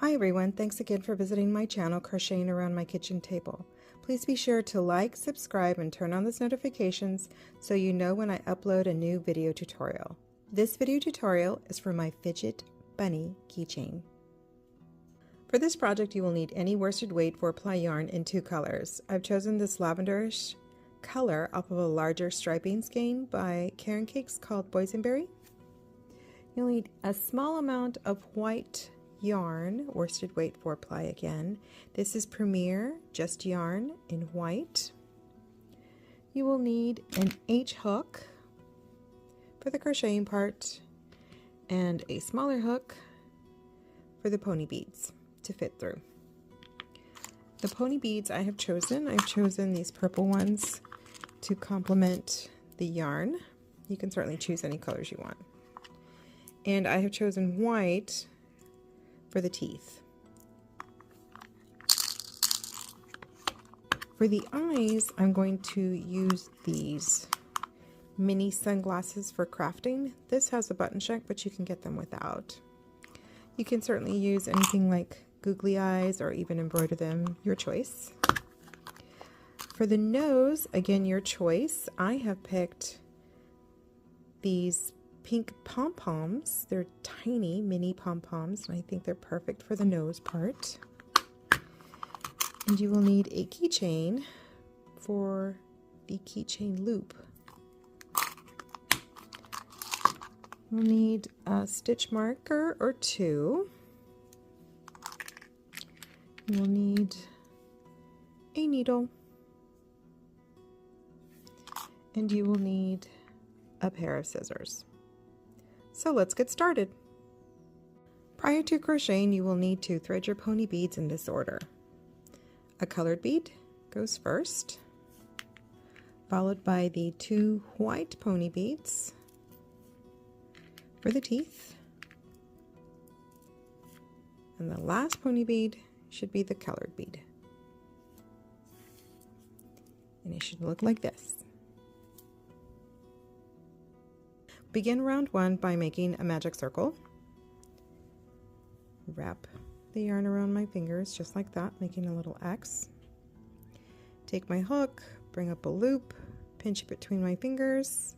Hi everyone, thanks again for visiting my channel, Crocheting Around My Kitchen Table. Please be sure to like, subscribe, and turn on those notifications so you know when I upload a new video tutorial. This video tutorial is for my Fidget Bunny keychain. For this project you will need any worsted weight 4-ply yarn in 2 colors. I've chosen this lavenderish color off of a larger striping skein by Caron cakes called Boysenberry. You'll need a small amount of white yarn, worsted weight 4-ply again. This is Premier Just Yarn in white. You will need an H hook for the crocheting part and a smaller hook for the pony beads to fit through. The pony beads I've chosen these purple ones to complement the yarn. You can certainly choose any colors you want. And I have chosen white for the teeth. For the eyes, I'm going to use these mini sunglasses for crafting. This has a button check, but you can get them without. You can certainly use anything like googly eyes or even embroider them, your choice. For the nose, again, your choice. I have picked these pink pom-poms. They're tiny mini pom-poms, and I think they're perfect for the nose part. And you will need a keychain for the Keychain Loop. You'll need a stitch marker or 2. You will need a needle. And you will need a pair of scissors. So let's get started. Prior to crocheting, you will need to thread your pony beads in this order. A colored bead goes first, followed by the 2 white pony beads for the teeth, and the last pony bead should be the colored bead. And it should look like this. Begin round 1 by making a magic circle. Wrap the yarn around my fingers just like that, making a little X. Take my hook, bring up a loop, pinch it between my fingers,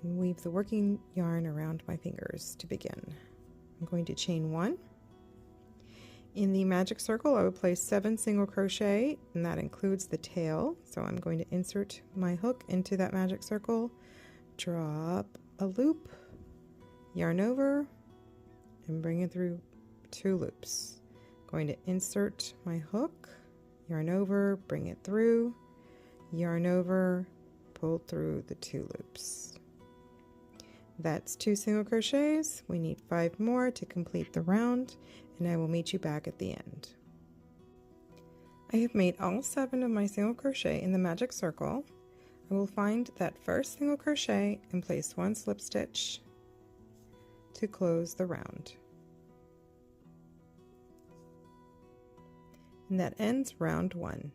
and weave the working yarn around my fingers to begin. I'm going to chain 1. In the magic circle, I will place 7 single crochet, and that includes the tail. So I'm going to insert my hook into that magic circle, draw up a loop, yarn over, and bring it through 2 loops. Going to insert my hook, yarn over, bring it through, yarn over, pull through the 2 loops. That's 2 single crochets. We need 5 more to complete the round, and I will meet you back at the end. I have made all 7 of my single crochet in the magic circle. I will find that first single crochet and place 1 slip stitch to close the round. And that ends round 1.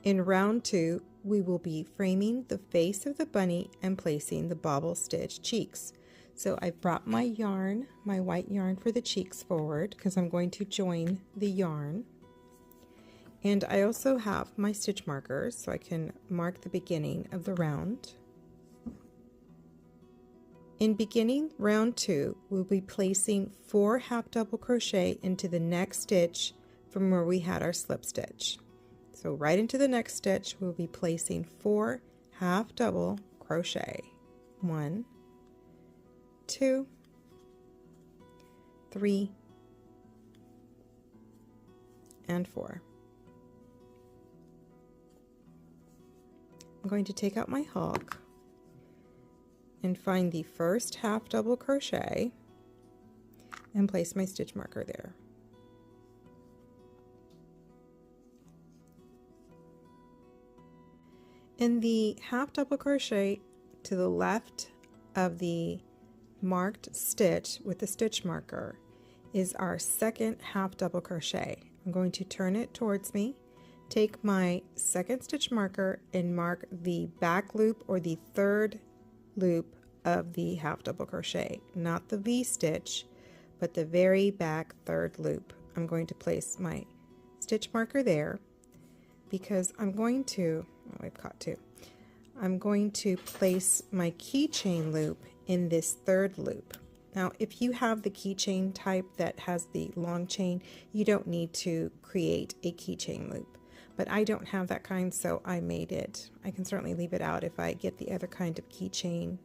In round 2, we will be framing the face of the bunny and placing the bobble stitch cheeks. So I brought my yarn, my white yarn for the cheeks forward because I'm going to join the yarn. And I also have my stitch markers so I can mark the beginning of the round. In beginning round 2, we'll be placing 4 half double crochet into the next stitch from where we had our slip stitch. So right into the next stitch, we'll be placing 4 half double crochet. 1, 2, 3, and 4. I'm going to take out my hook and find the first half double crochet and place my stitch marker there. In the half double crochet to the left of the marked stitch with the stitch marker is our second half double crochet. I'm going to turn it towards me, take my second stitch marker and mark the back loop or the 3rd loop of the half double crochet, not the V stitch, but the very back third loop. I'm going to place my stitch marker there because I'm going to, oh, I've caught two. I'm going to place my keychain loop in this third loop. Now, if you have the keychain type that has the long chain, you don't need to create a keychain loop. But I don't have that kind, so I made it. I can certainly leave it out if I get the other kind of keychains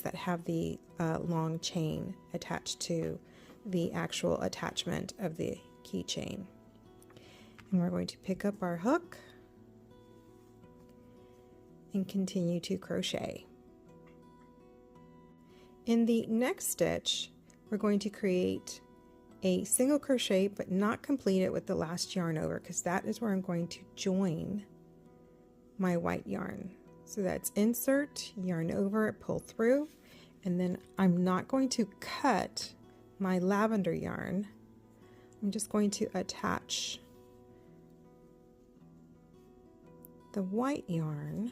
that have the long chain attached to the actual attachment of the keychain. And we're going to pick up our hook and continue to crochet. In the next stitch, we're going to create a single crochet but not complete it with the last yarn over, because that is where I'm going to join my white yarn. So that's insert, yarn over, pull through, and then I'm not going to cut my lavender yarn. I'm just going to attach the white yarn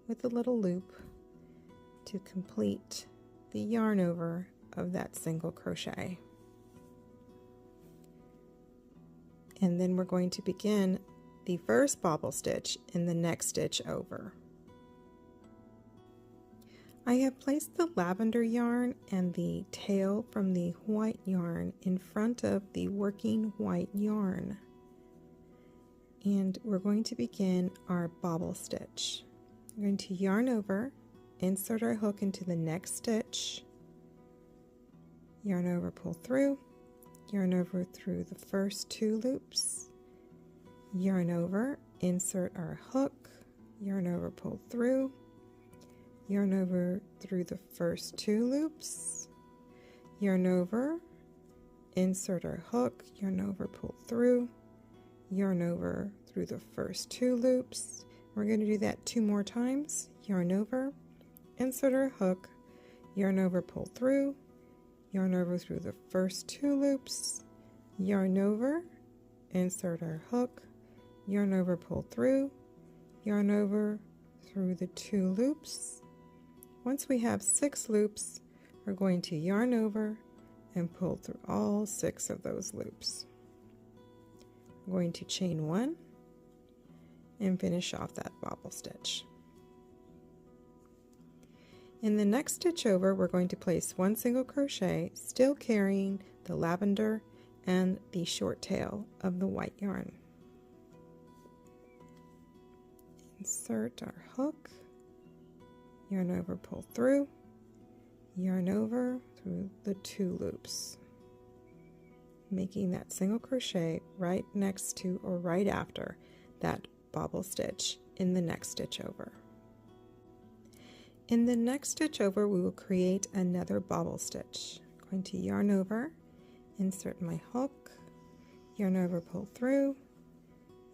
with a little loop to complete the yarn over of that single crochet. And then we're going to begin the first bobble stitch in the next stitch over. I have placed the lavender yarn and the tail from the white yarn in front of the working white yarn. And we're going to begin our bobble stitch. We're going to yarn over, insert our hook into the next stitch, yarn over, pull through, yarn over through the first two loops, yarn over, insert our hook, yarn over, pull through, yarn over through the first two loops, yarn over, insert our hook, yarn over, pull through, yarn over through the first two loops. We're going to do that 2 more times. Yarn over, insert our hook, yarn over, pull through, yarn over through the first 2 loops, yarn over, insert our hook, yarn over, pull through, yarn over through the 2 loops. Once we have 6 loops, we're going to yarn over and pull through all 6 of those loops. I'm going to chain 1 and finish off that bobble stitch. In the next stitch over, we're going to place 1 single crochet, still carrying the lavender and the short tail of the white yarn. Insert our hook, yarn over, pull through, yarn over through the 2 loops, making that single crochet right next to or right after that bobble stitch in the next stitch over. In the next stitch over, we will create another bobble stitch. I'm going to yarn over, insert my hook, yarn over, pull through,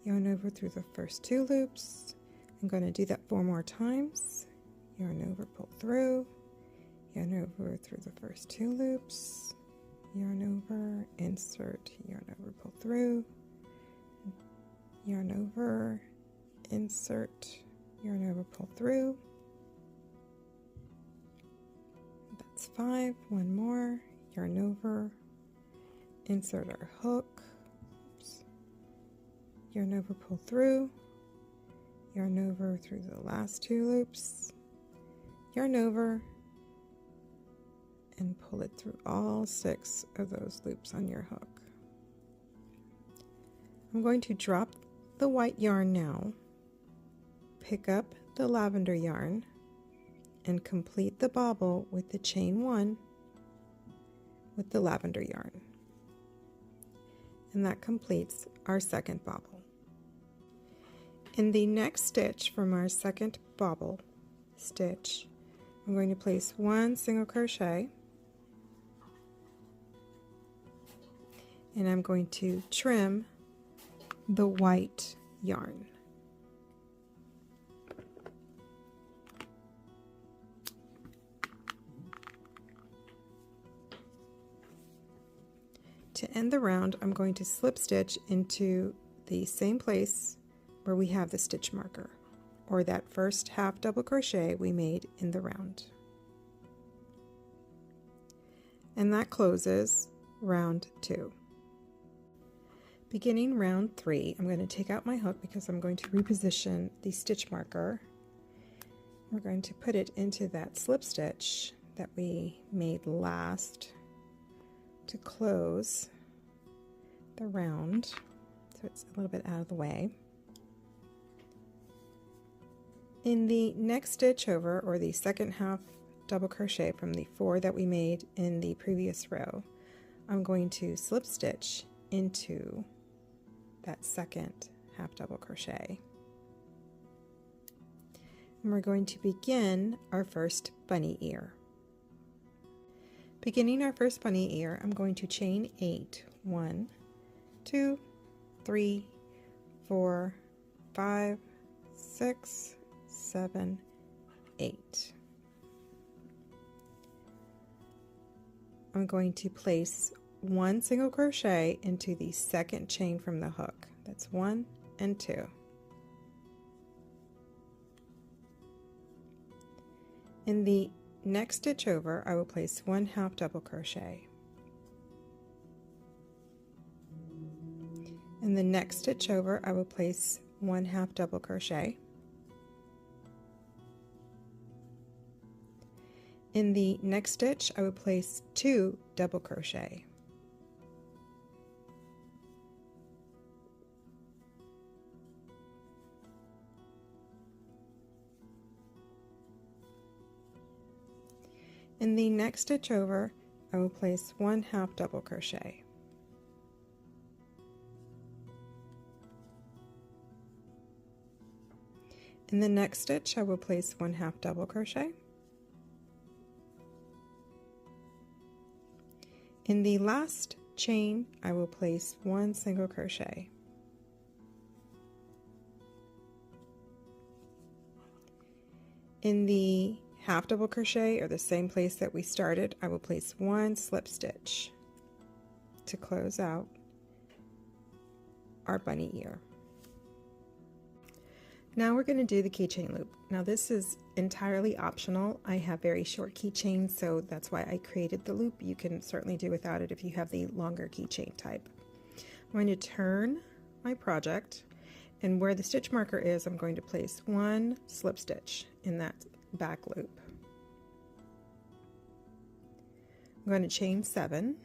yarn over through the first 2 loops. I'm going to do that 4 more times. Yarn over, pull through, yarn over through the first 2 loops, yarn over, insert, yarn over, pull through, yarn over, insert, yarn over, pull through. That's 5. 1 more, yarn over, insert our hook, oops, yarn over, pull through, yarn over through the last 2 loops, yarn over, and pull it through all 6 of those loops on your hook. I'm going to drop the white yarn now, pick up the lavender yarn, and complete the bobble with the chain 1 with the lavender yarn. And that completes our second bobble. In the next stitch from our second bobble stitch, I'm going to place 1 single crochet, and I'm going to trim the white yarn. To end the round, I'm going to slip stitch into the same place where we have the stitch marker, or that first half double crochet we made in the round. And that closes round 2. Beginning round 3, I'm going to take out my hook because I'm going to reposition the stitch marker. We're going to put it into that slip stitch that we made last to close the round, so it's a little bit out of the way. In the next stitch over, or the second half double crochet from the 4 that we made in the previous row, I'm going to slip stitch into that second half double crochet. And we're going to begin our first bunny ear. Beginning our first bunny ear, I'm going to chain 8. 1, 2, 3, 4, 5, 6, 7, 8. I'm going to place 1 single crochet into the second chain from the hook. That's 1 and 2. In the next stitch over, I will place 1 half double crochet. In the next stitch over, I will place 1 half double crochet. In the next stitch, I will place 2 double crochet. In the next stitch over, I will place 1 half double crochet. In the next stitch, I will place 1 half double crochet. In the last chain, I will place 1 single crochet. In the half double crochet, or the same place that we started, I will place 1 slip stitch to close out our bunny ear. Now we're going to do the keychain loop. Now this is entirely optional. I have very short keychains, so that's why I created the loop. You can certainly do without it if you have the longer keychain type. I'm going to turn my project, and where the stitch marker is, I'm going to place 1 slip stitch in that back loop. I'm going to chain 7.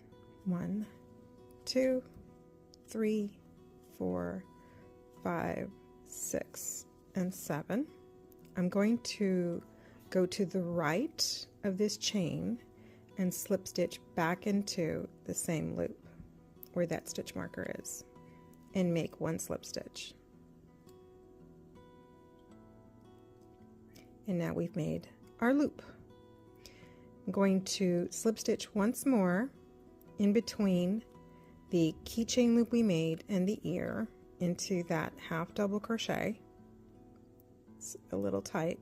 1, 2, 3, 4, 5, 6, and 7. I'm going to go to the right of this chain and slip stitch back into the same loop where that stitch marker is and make 1 slip stitch. And now we've made our loop. I'm going to slip stitch once more in between the keychain loop we made and the ear into that half double crochet. It's a little tight.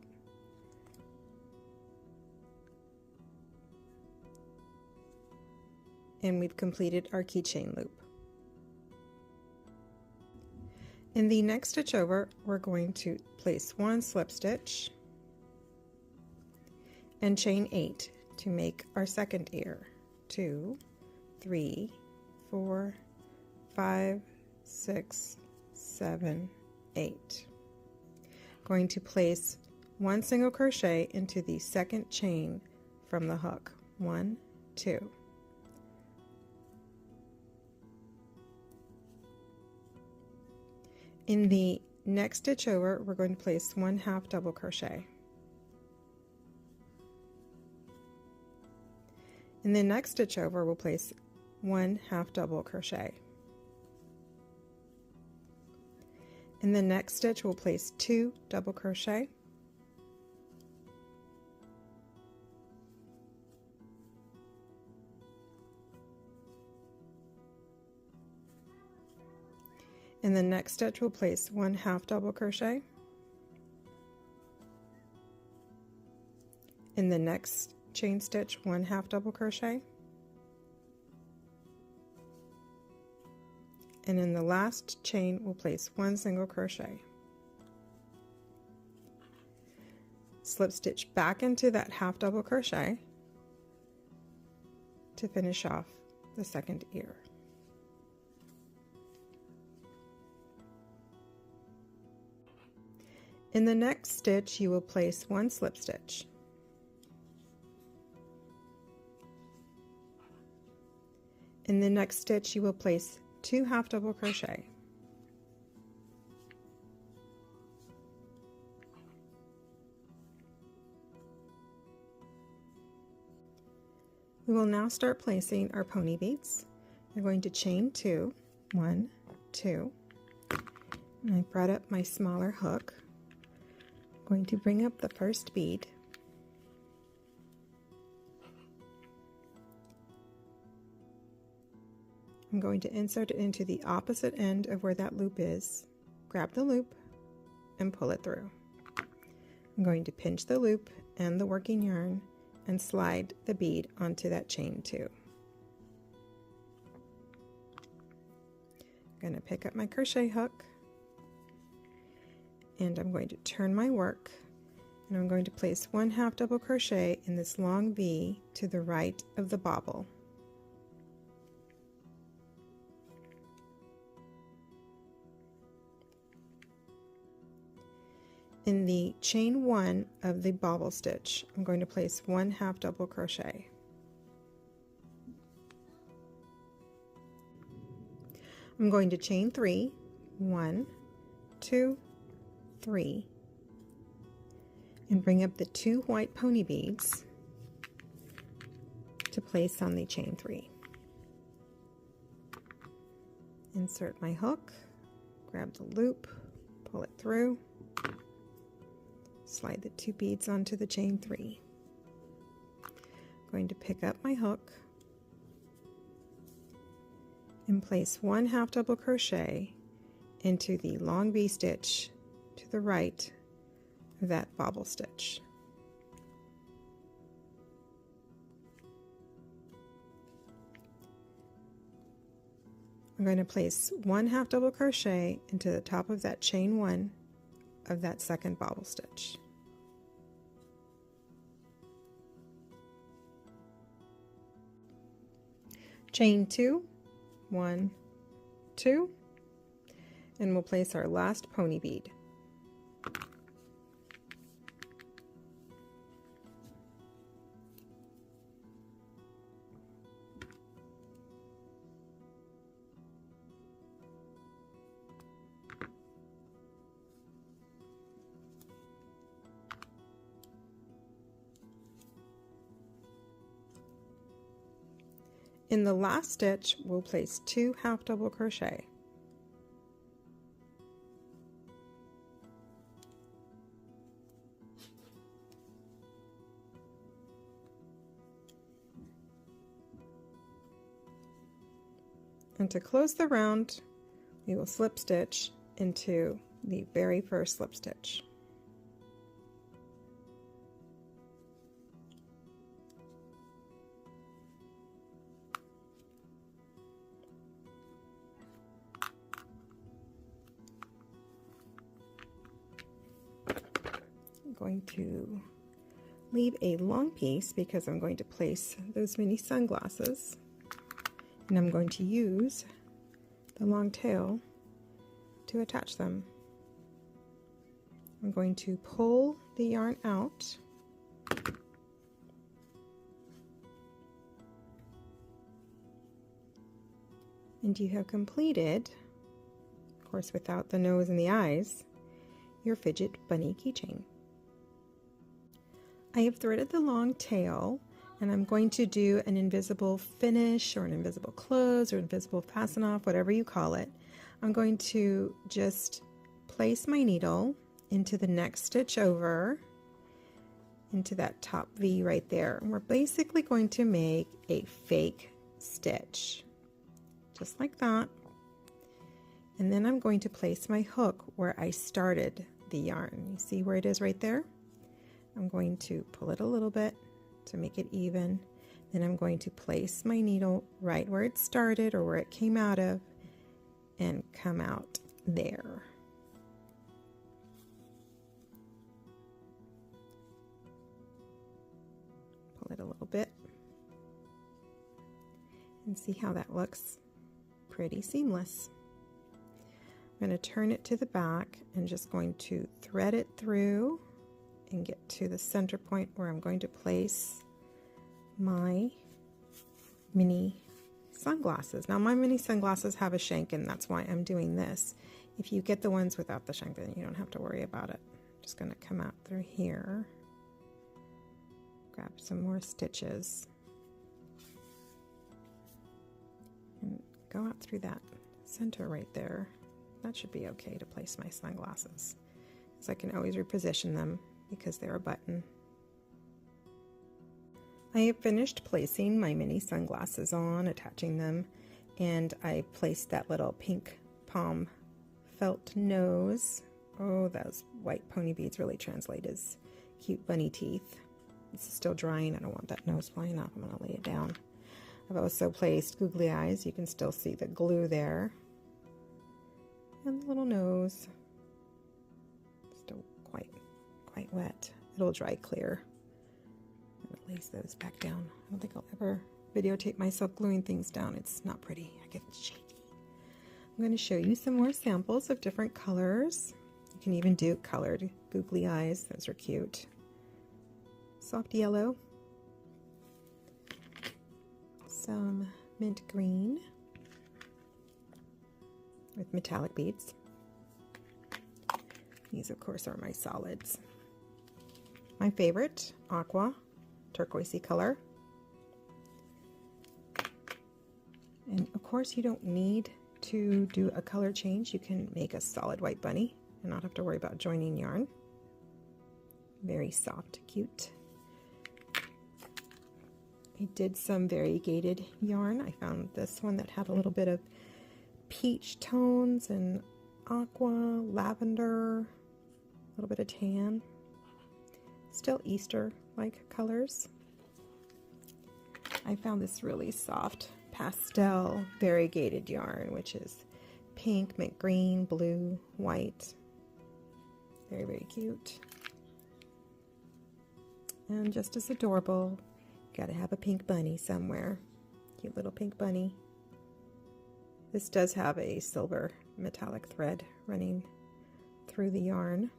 And we've completed our keychain loop. In the next stitch over, we're going to place 1 slip stitch and chain 8 to make our second ear. 2, 3, 4, 5, 6, 7, 8. Going to place 1 single crochet into the second chain from the hook. 1, 2. In the next stitch over, we're going to place 1 half double crochet. In the next stitch over, we'll place 1 half double crochet. In the next stitch, we'll place 2 double crochet. In the next stitch, we'll place 1 half double crochet. In the next chain stitch, 1 half double crochet. And in the last chain, we'll place 1 single crochet. Slip stitch back into that half double crochet. to finish off the second ear. In the next stitch, you will place 1 slip stitch. In the next stitch, you will place 2 half double crochet. We will now start placing our pony beads. You're going to chain 2, 1, 2, and I brought up my smaller hook. I'm going to bring up the first bead. I'm going to insert it into the opposite end of where that loop is, grab the loop, and pull it through. I'm going to pinch the loop and the working yarn and slide the bead onto that chain 2. I'm going to pick up my crochet hook, and I'm going to turn my work, and I'm going to place 1 half double crochet in this long V to the right of the bobble. In the chain 1 of the bobble stitch, I'm going to place 1 half double crochet. I'm going to chain 3, 1, 2, 3, and bring up the 2 white pony beads to place on the chain 3. Insert my hook, grab the loop, pull it through, slide the 2 beads onto the chain 3. I'm going to pick up my hook and place 1 half double crochet into the long V stitch to the right of that bobble stitch. I'm going to place 1 half double crochet into the top of that chain 1 of that second bobble stitch. Chain 2, 1, 2, and we'll place our last pony bead. In the last stitch, we'll place 2 half double crochet. And to close the round, we will slip stitch into the very first slip stitch. Going to leave a long piece because I'm going to place those mini sunglasses, and I'm going to use the long tail to attach them. I'm going to pull the yarn out and you have completed, of course without the nose and the eyes, your Fidget bunny keychain. I have threaded the long tail, and I'm going to do an invisible finish or an invisible close or invisible fasten off, whatever you call it. I'm going to just place my needle into the next stitch over, into that top V right there. And we're basically going to make a fake stitch, just like that. And then I'm going to place my hook where I started the yarn. You see where it is right there? I'm going to pull it a little bit to make it even. Then I'm going to place my needle right where it started or where it came out of and come out there. Pull it a little bit. And see how that looks? Pretty seamless. I'm going to turn it to the back and just going to thread it through and get to the center point where I'm going to place my mini sunglasses. Now my mini sunglasses have a shank, and that's why I'm doing this. If you get the ones without the shank, then you don't have to worry about it. I'm just going to come out through here, grab some more stitches, and go out through that center right there. That should be okay to place my sunglasses, so I can always reposition them because they're a button. I have finished placing my mini sunglasses on, attaching them, and I placed that little pink pom felt nose. Oh, those white pony beads really translate as cute bunny teeth. This is still drying. I don't want that nose flying off. I'm going to lay it down. I've also placed googly eyes. You can still see the glue there. And the little nose. Still quite wet. It'll dry clear. I'm going to lace those back down. I don't think I'll ever videotape myself gluing things down. It's not pretty. I get shaky. I'm going to show you some more samples of different colors. You can even do colored googly eyes. Those are cute. Soft yellow. Some mint green with metallic beads. These, of course, are my solids. My favorite, aqua, turquoisey color. And of course, you don't need to do a color change. You can make a solid white bunny and not have to worry about joining yarn. Very soft, cute. I did some variegated yarn. I found this one that had a little bit of peach tones and aqua, lavender, a little bit of tan. Still Easter-like colors. I found this really soft pastel variegated yarn, which is pink, mint green, blue, white. Very, very cute. And just as adorable, gotta have a pink bunny somewhere. Cute little pink bunny. This does have a silver metallic thread running through the yarn.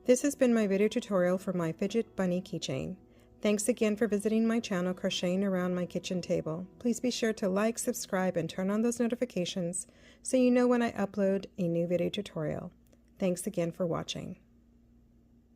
This has been my video tutorial for my Fidget Bunny keychain. Thanks again for visiting my channel, Crocheting Around My Kitchen Table. Please be sure to like, subscribe, and turn on those notifications so you know when I upload a new video tutorial. Thanks again for watching.